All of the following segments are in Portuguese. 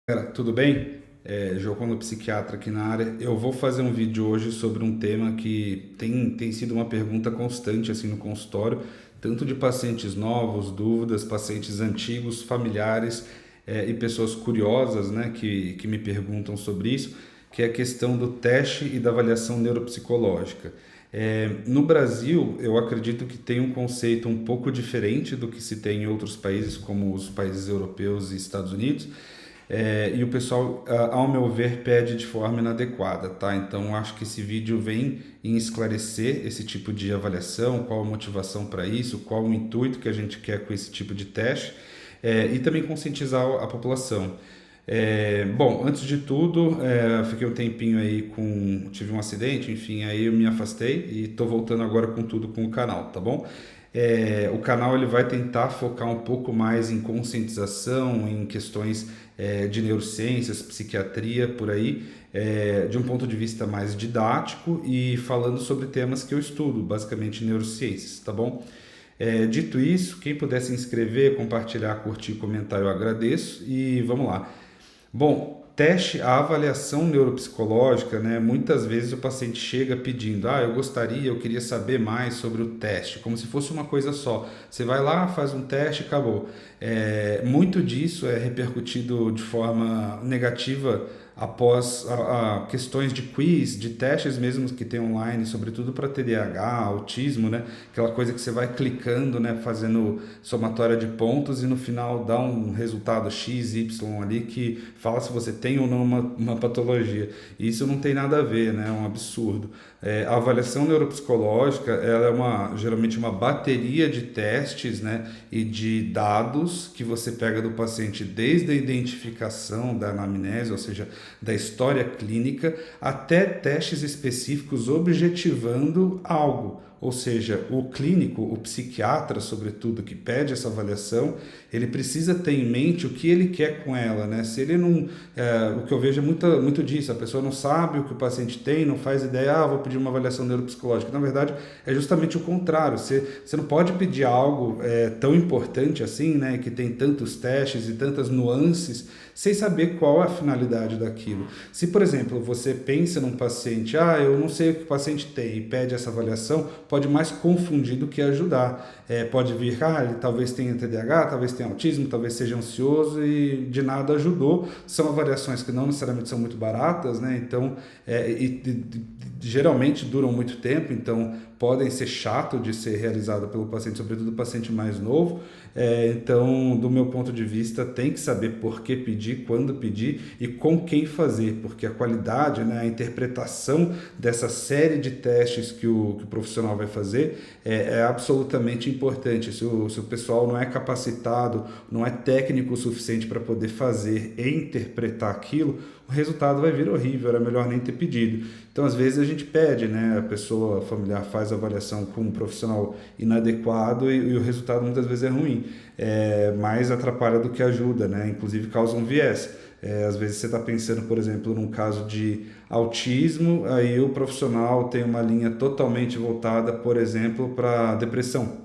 Galera, tudo bem? João, psiquiatra aqui na área. Eu vou fazer um vídeo hoje sobre um tema que tem sido uma pergunta constante assim no consultório, tanto de pacientes novos, dúvidas, pacientes antigos, familiares, e pessoas curiosas, né, que me perguntam sobre isso, que é a questão do teste e da avaliação neuropsicológica. No Brasil, eu acredito que tem um conceito um pouco diferente do que se tem em outros países, como os países europeus e Estados Unidos. E o pessoal, ao meu ver, pede de forma inadequada, tá? Então, acho que esse vídeo vem em esclarecer esse tipo de avaliação, qual a motivação para isso, qual o intuito que a gente quer com esse tipo de teste, e também conscientizar a população. Bom, antes de tudo, fiquei um tempinho aí tive um acidente, enfim, aí eu me afastei e estou voltando agora com tudo com o canal, tá bom? O canal ele vai tentar focar um pouco mais em conscientização, em questões de neurociências, psiquiatria, por aí, de um ponto de vista mais didático e falando sobre temas que eu estudo, basicamente neurociências, tá bom? Dito isso, quem puder se inscrever, compartilhar, curtir, comentar, eu agradeço e vamos lá. Bom, teste, a avaliação neuropsicológica, né? Muitas vezes o paciente chega pedindo, eu queria saber mais sobre o teste, como se fosse uma coisa só. Você vai lá, faz um teste e acabou. Muito disso é repercutido de forma negativa após a questões de quiz, de testes mesmo que tem online, sobretudo para TDAH, autismo, né? Aquela coisa que você vai clicando, né? Fazendo somatória de pontos e no final dá um resultado X, Y ali que fala se você tem ou não uma patologia. E isso não tem nada a ver, né? É um absurdo. A avaliação neuropsicológica, ela é geralmente uma bateria de testes, né? E de dados que você pega do paciente desde a identificação da anamnese, ou seja, da história clínica, até testes específicos objetivando algo. Ou seja, o clínico, o psiquiatra, sobretudo, que pede essa avaliação, ele precisa ter em mente o que ele quer com ela, né? Se ele não, o que eu vejo é muito disso, a pessoa não sabe o que o paciente tem, não faz ideia, vou pedir uma avaliação neuropsicológica. Na verdade, é justamente o contrário. Você não pode pedir algo tão importante assim, né? Que tem tantos testes e tantas nuances, sem saber qual é a finalidade daquilo. Se, por exemplo, você pensa num paciente, eu não sei o que o paciente tem e pede essa avaliação, pode mais confundir do que ajudar. Pode vir, ele talvez tenha TDAH, talvez tenha autismo, talvez seja ansioso e de nada ajudou. São avaliações que não necessariamente são muito baratas, né? Então, geralmente duram muito tempo, então podem ser chato de ser realizado pelo paciente, sobretudo o paciente mais novo. Então, do meu ponto de vista, tem que saber por que pedir, quando pedir e com quem fazer, porque a qualidade, né, a interpretação dessa série de testes que o profissional vai fazer é absolutamente importante. Se o pessoal não é capacitado, não é técnico o suficiente para poder fazer e interpretar aquilo, o resultado vai vir horrível, era melhor nem ter pedido. Então, às vezes, a gente pede, né? A pessoa familiar faz a avaliação com um profissional inadequado e o resultado muitas vezes é ruim. Mais atrapalha do que ajuda, né? Inclusive causa um viés. Às vezes você está pensando, por exemplo, num caso de autismo, aí o profissional tem uma linha totalmente voltada, por exemplo, para depressão.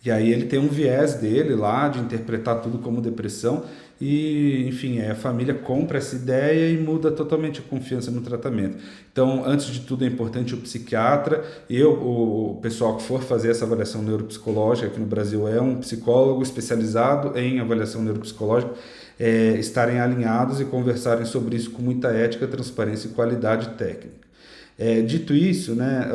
E aí ele tem um viés dele lá de interpretar tudo como depressão e, enfim, a família compra essa ideia e muda totalmente a confiança no tratamento. Então, antes de tudo, é importante o psiquiatra o pessoal que for fazer essa avaliação neuropsicológica, aqui no Brasil é um psicólogo especializado em avaliação neuropsicológica, estarem alinhados e conversarem sobre isso com muita ética, transparência e qualidade técnica. Dito isso, né,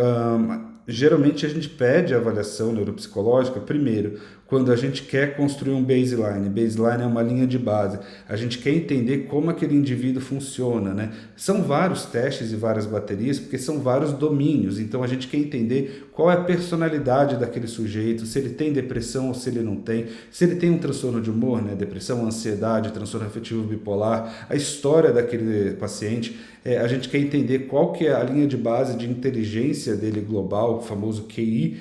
geralmente a gente pede a avaliação neuropsicológica primeiro quando a gente quer construir um baseline. Baseline é uma linha de base. A gente quer entender como aquele indivíduo funciona, né? São vários testes e várias baterias, porque são vários domínios. Então a gente quer entender qual é a personalidade daquele sujeito, se ele tem depressão ou se ele não tem, se ele tem um transtorno de humor, né? Depressão, ansiedade, transtorno afetivo bipolar, a história daquele paciente. A gente quer entender qual que é a linha de base de inteligência dele global, o famoso QI,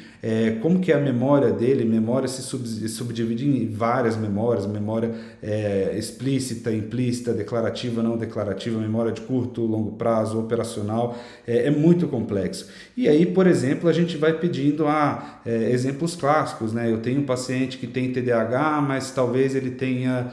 como que é a memória dele, memória se subdivide em várias memórias, memória explícita, implícita, declarativa, não declarativa, memória de curto, longo prazo, operacional, é muito complexo. E aí, por exemplo, a gente vai pedindo exemplos clássicos, né? Eu tenho um paciente que tem TDAH, mas talvez ele tenha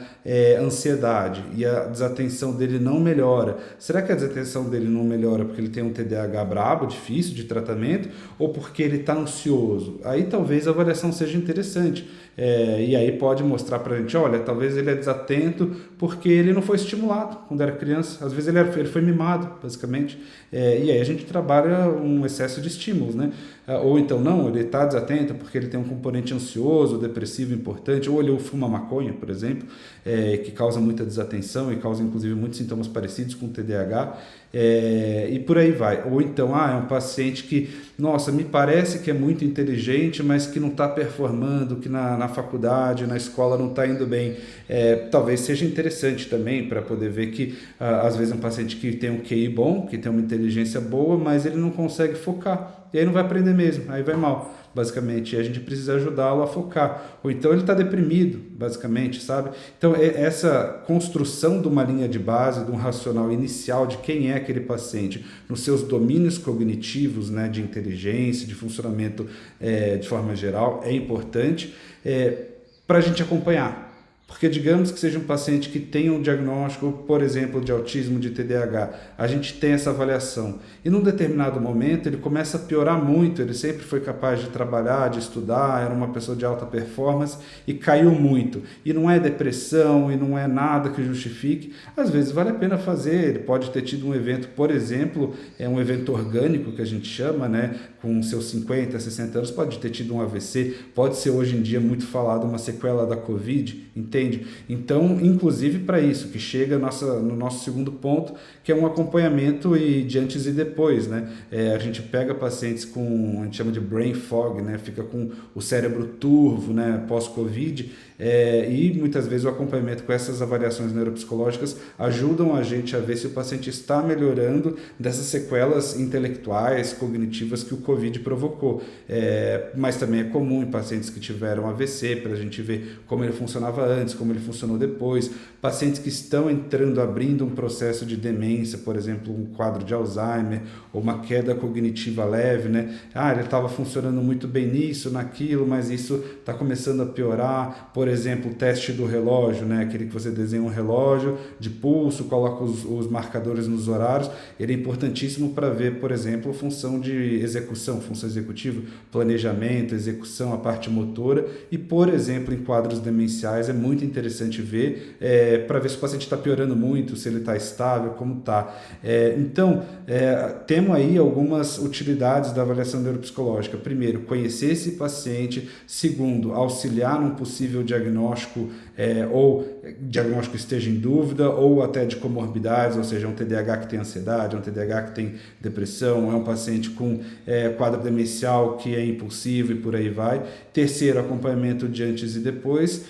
ansiedade e a desatenção dele não melhora. Será que a desatenção dele não melhora porque ele tem um TDAH brabo, difícil de tratamento, ou porque ele está ansioso? Aí talvez a avaliação seja interessante. E aí pode mostrar para a gente, olha, talvez ele é desatento porque ele não foi estimulado quando era criança, às vezes ele foi mimado, basicamente, e aí a gente trabalha um excesso de estímulos, né? Ou então não, ele está desatento porque ele tem um componente ansioso, depressivo importante, ou ele fuma maconha, por exemplo, que causa muita desatenção e causa inclusive muitos sintomas parecidos com o TDAH, e por aí vai. Ou então, é um paciente que, nossa, me parece que é muito inteligente, mas que não está performando, que na faculdade, na escola não está indo bem. Talvez seja interessante também para poder ver que, às vezes, é um paciente que tem um QI bom, que tem uma inteligência boa, mas ele não consegue focar. E aí não vai aprender mesmo, aí vai mal, basicamente. E a gente precisa ajudá-lo a focar. Ou então ele está deprimido, basicamente, sabe? Então, essa construção de uma linha de base, de um racional inicial de quem é aquele paciente, nos seus domínios cognitivos, né, de inteligência, de funcionamento de forma geral, é importante para a gente acompanhar. Porque digamos que seja um paciente que tenha um diagnóstico, por exemplo, de autismo, de TDAH, a gente tem essa avaliação. E num determinado momento ele começa a piorar muito, ele sempre foi capaz de trabalhar, de estudar, era uma pessoa de alta performance e caiu muito. E não é depressão, e não é nada que justifique. Às vezes vale a pena fazer, ele pode ter tido um evento, por exemplo, um evento orgânico que a gente chama, né, com seus 50, 60 anos, pode ter tido um AVC, pode ser hoje em dia muito falado uma sequela da Covid, entende? Então, inclusive para isso, que chega no nosso segundo ponto, que é um acompanhamento de antes e depois, né? A gente pega pacientes com, a gente chama de brain fog, né? Fica com o cérebro turvo, né? Pós-Covid, e muitas vezes o acompanhamento com essas avaliações neuropsicológicas ajudam a gente a ver se o paciente está melhorando dessas sequelas intelectuais, cognitivas que o Covid provocou. Mas também é comum em pacientes que tiveram AVC, para a gente ver como ele funcionava antes, como ele funcionou depois, pacientes que estão abrindo um processo de demência, por exemplo, um quadro de Alzheimer, ou uma queda cognitiva leve, né? Ele estava funcionando muito bem nisso, naquilo, mas isso está começando a piorar. Por exemplo, o teste do relógio, né? Aquele que você desenha um relógio de pulso, coloca os marcadores nos horários, ele é importantíssimo para ver, por exemplo, função de execução, função executiva, planejamento, execução, a parte motora, e, por exemplo, em quadros demenciais é muito interessante ver, para ver se o paciente está piorando muito, se ele está estável, como está. Então, temos aí algumas utilidades da avaliação neuropsicológica. Primeiro, conhecer esse paciente. Segundo, auxiliar num possível diagnóstico, ou diagnóstico esteja em dúvida, ou até de comorbidades, ou seja, um TDAH que tem ansiedade, um TDAH que tem depressão, é um paciente com quadro demencial que é impulsivo e por aí vai. Terceiro, acompanhamento de antes e depois,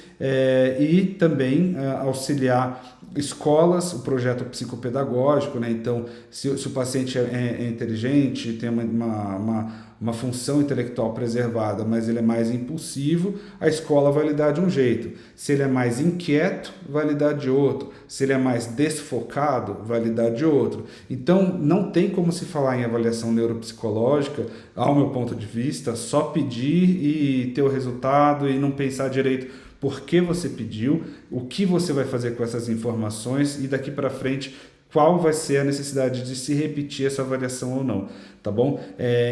e também auxiliar escolas, o projeto psicopedagógico, né? Então, se o paciente é inteligente, tem uma função intelectual preservada, mas ele é mais impulsivo, a escola vai lidar de um jeito. Se ele é mais inquieto, vai lidar de outro. Se ele é mais desfocado, vai lidar de outro. Então, não tem como se falar em avaliação neuropsicológica, ao meu ponto de vista, só pedir e ter o resultado e não pensar direito por que você pediu, o que você vai fazer com essas informações e daqui para frente qual vai ser a necessidade de se repetir essa avaliação ou não, tá bom?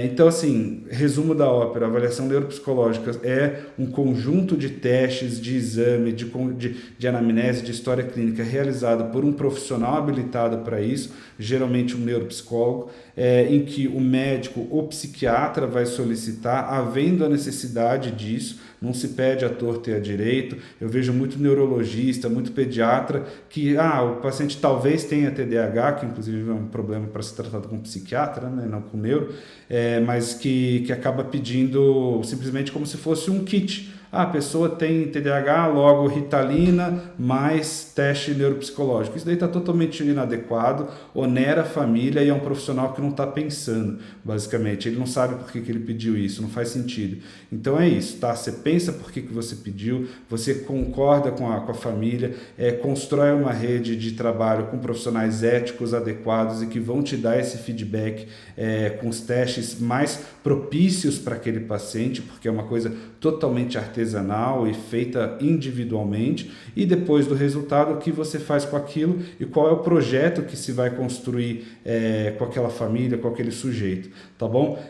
Então, assim, resumo da ópera, a avaliação neuropsicológica é um conjunto de testes, de exame, de anamnese, de história clínica realizado por um profissional habilitado para isso, geralmente um neuropsicólogo, em que o médico ou psiquiatra vai solicitar, havendo a necessidade disso, não se pede à torta e à direito. Eu vejo muito neurologista, muito pediatra, que o paciente talvez tenha TDAH, que inclusive é um problema para ser tratado com psiquiatra, né, não com neuro, mas que acaba pedindo simplesmente como se fosse um kit. Ah, a pessoa tem TDAH, logo Ritalina mais teste neuropsicológico. Isso daí está totalmente inadequado, onera a família e é um profissional que não está pensando, basicamente. Ele não sabe por que ele pediu isso, não faz sentido. Então é isso, tá? Você pensa por que você pediu, você concorda com a família, constrói uma rede de trabalho com profissionais éticos, adequados e que vão te dar esse feedback com os testes mais propícios para aquele paciente, porque é uma coisa totalmente artesanal e feita individualmente, e depois do resultado, o que você faz com aquilo e qual é o projeto que se vai construir com aquela família, com aquele sujeito, tá bom?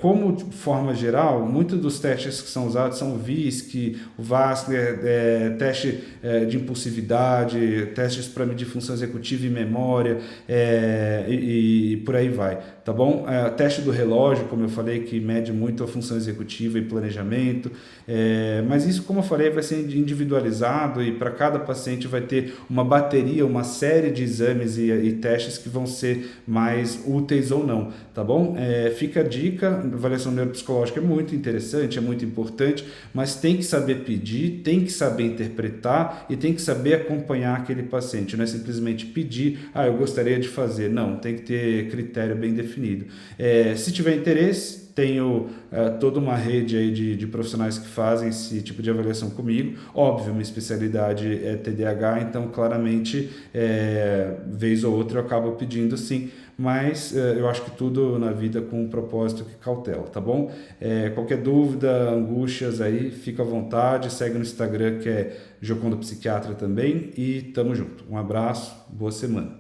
Como de forma geral, muitos dos testes que são usados são o VISC, o Vassler, teste de impulsividade, testes para medir função executiva e memória, e por aí vai, tá bom? Teste do relógio, como eu falei, que mede muito a função executiva e planejamento, mas isso, como eu falei, vai ser individualizado e para cada paciente vai ter uma bateria, uma série de exames e testes que vão ser mais úteis ou não, tá bom? Fica a dica, a avaliação neuropsicológica é muito interessante, é muito importante, mas tem que saber pedir, tem que saber interpretar e tem que saber acompanhar aquele paciente, não é simplesmente pedir, eu gostaria de fazer, não, tem que ter critério bem definido. Se tiver interesse, tenho toda uma rede aí de profissionais que fazem esse tipo de avaliação comigo. Óbvio, minha especialidade é TDAH, então claramente, vez ou outra eu acabo pedindo sim, mas eu acho que tudo na vida com um propósito que cautela, tá bom? Qualquer dúvida, angústias aí, fica à vontade, segue no Instagram que é Gioconda Psiquiatra também e tamo junto. Um abraço, boa semana.